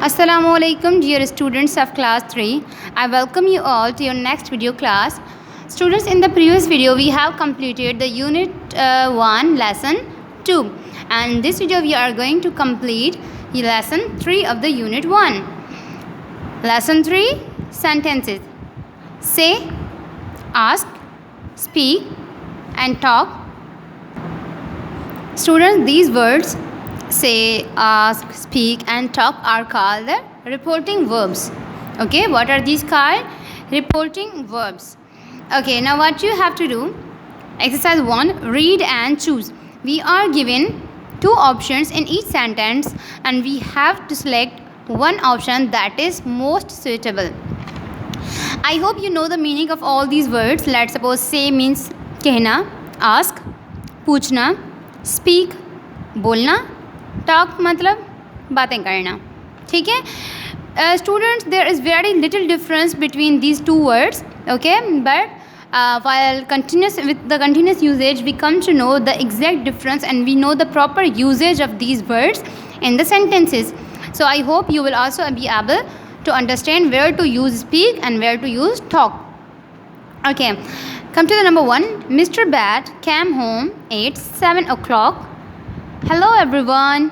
Assalamualaikum dear students of class 3. I welcome you all to your next video class. Students, in the previous video we have completed the unit 1 lesson 2, and in this video we are going to complete lesson 3 of the unit 1. Lesson 3, sentences. Say, ask, speak and talk. Students, these words say, ask, speak and talk are called the reporting verbs. Okay, what are these called? Reporting verbs. Okay, now what you have to do, exercise 1, read and choose. We are given two options in each sentence and we have to select one option that is most suitable. I hope you know the meaning of all these words. Let's suppose say means कहना, ask पूछना, speak बोलना, talk मतलब बातें करना. ठीक है students, there is very little difference between these two words. Okay, but while continuous with the continuous usage we come to know the exact difference and we know the proper usage of these words in the sentences. So I hope you will also be able to understand where to use speak and where to use talk. Okay, come to the number 1. Mr. Bat came home at 7 o'clock. Hello everyone,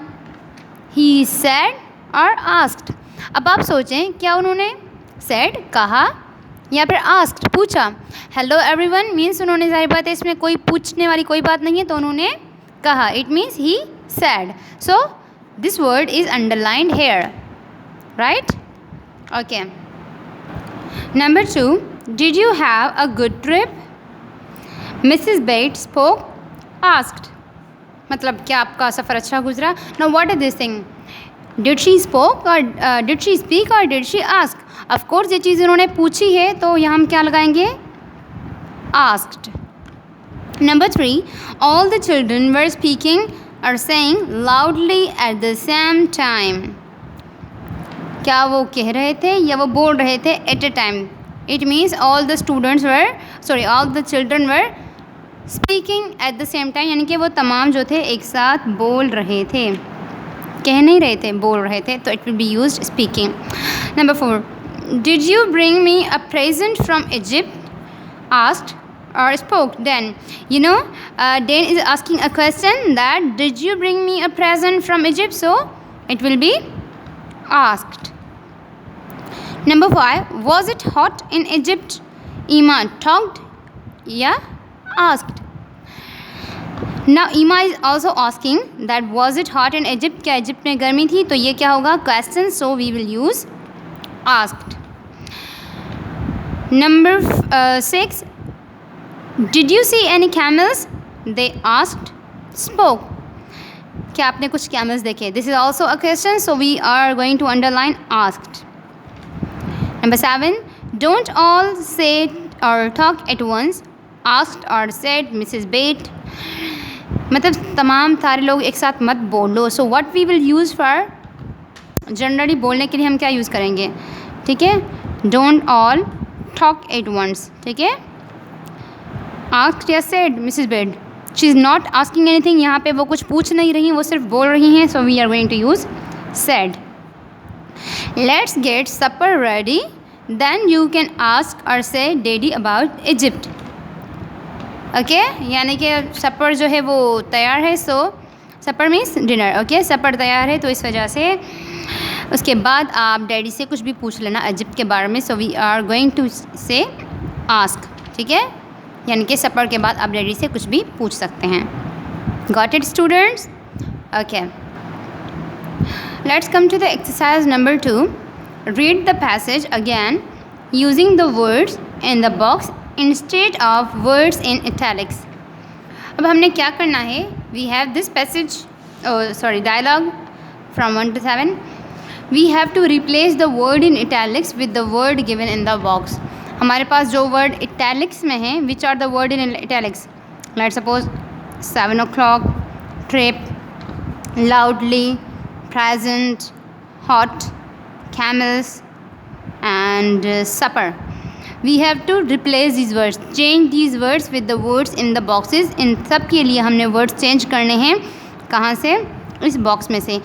he said or asked. अब आप सोचें क्या उन्होंने said कहा या फिर asked पूछा. Hello everyone means उन्होंने, जाहिर बात है इसमें कोई पूछने वाली कोई बात नहीं है, तो उन्होंने कहा. It means he said. So this word is underlined here, right? Okay. Number 2. Did you have a good trip? Mrs. Bates spoke, asked. मतलब क्या आपका सफ़र अच्छा गुजरा. Now what is this thing? Did she spoke or did she speak or did she ask? Of course ये चीज़ उन्होंने पूछी है तो यहाँ हम क्या लगाएंगे? Asked. Number 3. All the children were speaking or saying loudly at the same time. क्या वो कह रहे थे या वो बोल रहे थे at a time? It means all the children were speaking at the same time, यानी कि वो तमाम जो थे एक साथ बोल रहे थे, कह नहीं रहे थे, बोल रहे थे, तो it will be used speaking. Number 4. Did you bring me a present from Egypt? Asked or spoke. Then you know then is asking a question that did you bring me a present from Egypt, so it will be asked. Number 5. Was it hot in Egypt? Emma talked या asked. Now Ima is also asking that was it hot in Egypt? क्या Egypt में गर्मी थी? तो ये क्या होगा? Question, so we will use asked. Number 6. Did you see any camels? They asked, spoke. क्या आपने कुछ camels देखे? This is also a question, so we are going to underline asked. Number 7. Don't all say or talk at once. Asked or said Mrs. Bates. मतलब तमाम सारे लोग एक साथ मत बोलो. So what we will use for generally बोलने के लिए हम क्या यूज़ करेंगे? ठीक है, don't all talk at once. ठीक है, आस्क्ड या said Mrs Bed. She is not asking anything, यहाँ पे वो कुछ पूछ नहीं रही, वो सिर्फ बोल रही हैं, so we are going to use said. Let's get supper ready, then you can ask और से डैडी अबाउट इजिप्ट. ओके, यानी कि सपर जो है वो तैयार है, सो सपर मीन्स डिनर. ओके, सपर तैयार है तो इस वजह से उसके बाद आप डैडी से कुछ भी पूछ लेना इजिप्ट के बारे में. So we are going to say ask. ठीक है, यानी कि सपर के बाद आप डैडी से कुछ भी पूछ सकते हैं. Got it students? Okay, let's come to the exercise number 2. Read the passage again using the words in the box instead of words in italics. अब हमने क्या करना है? We have this passage dialogue from 1 to 7. We have to replace the word in italics with the word given in the box. हमारे पास जो word italics में है, which are the word in italics? Let's suppose 7 o'clock, trip, loudly, present, hot, camels and supper. We have to replace these words, change these words with the words in the boxes. इन सब के लिए हमने words change करने हैं. कहाँ से? इस box में से.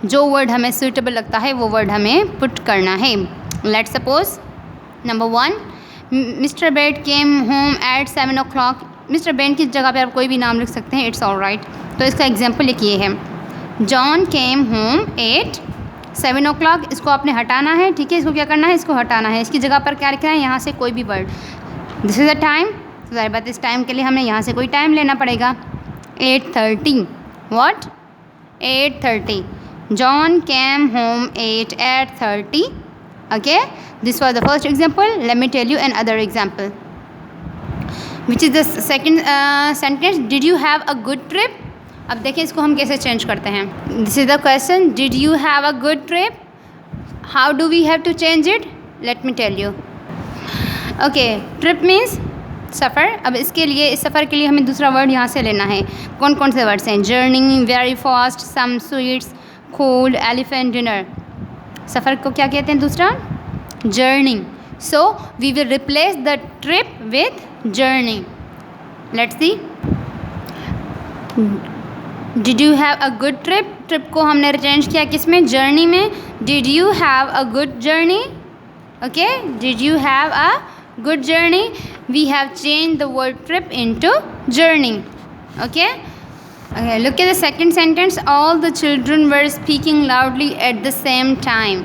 जो वर्ड हमें सूटेबल लगता है वो वर्ड हमें पुट करना है. Let's suppose number 1, mister bed came home at 7 o'clock. Mister Ben की जगह पे आप कोई भी नाम लिख सकते हैं, इट्स ऑल राइट. तो इसका एग्जाम्पल एक ये है, John came home at 7 o'clock. इसको आपने हटाना है, ठीक है. इसको क्या करना है, इसको हटाना है. इसकी जगह पर क्या लिखना है, यहाँ से कोई भी word. This is a time, तो ज़ाहिर बात इस टाइम के लिए हमें यहाँ से कोई टाइम लेना पड़ेगा. 8:30. What? 8:30. John came home at 8:30. Okay, this was the first example. Let me tell you another example, which is the second sentence. Did you have a good trip? अब देखिए इसको हम कैसे चेंज करते हैं. This is the question. Did you have a good trip? How do we have to change it? Let me tell you. Okay, trip means सफ़र. अब इसके लिए, इस सफ़र के लिए हमें दूसरा वर्ड यहाँ से लेना है. कौन कौन से वर्ड्स हैं? Journey, very fast, some sweets, cold, elephant, dinner. सफ़र को क्या कहते हैं दूसरा? Journey. So we will replace the trip with journey. Let's see. Did you have a good trip. Trip को हमने चेंज किया किस में? जर्नी में. Did you have a good journey. Okay, did you have a good journey. We have change the word trip into journey. Okay. Okay, look at the second sentence. All the children were speaking loudly at the same time.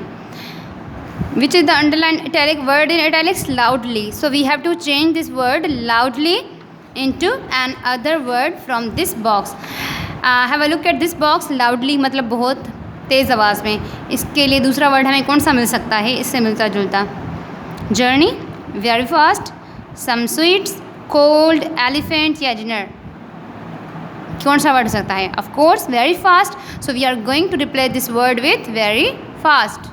Which is the underlined italic word in italics? Loudly. So we have to change this word loudly into another word from this box. Have a look at this box. Loudly मतलब बहुत तेज़ आवाज़ में. इसके लिए दूसरा word हमें कौन सा मिल सकता है इससे मिलता जुलता? Journey, very fast, some sweets, cold, elephant या डिनर. कौन सा वर्ड हो सकता है? Of course very fast. So we are going to replace this word with very fast.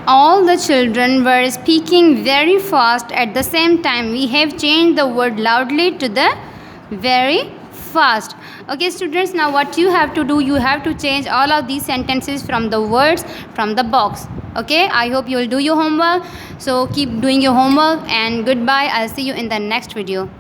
All the children were speaking very fast at the same time. We have change the word loudly to the very fast. Okay students, now what you have to do, you have to change all of these sentences from the words from the box. Okay, I hope you will do your homework. So keep doing your homework and goodbye. I'll see you in the next video.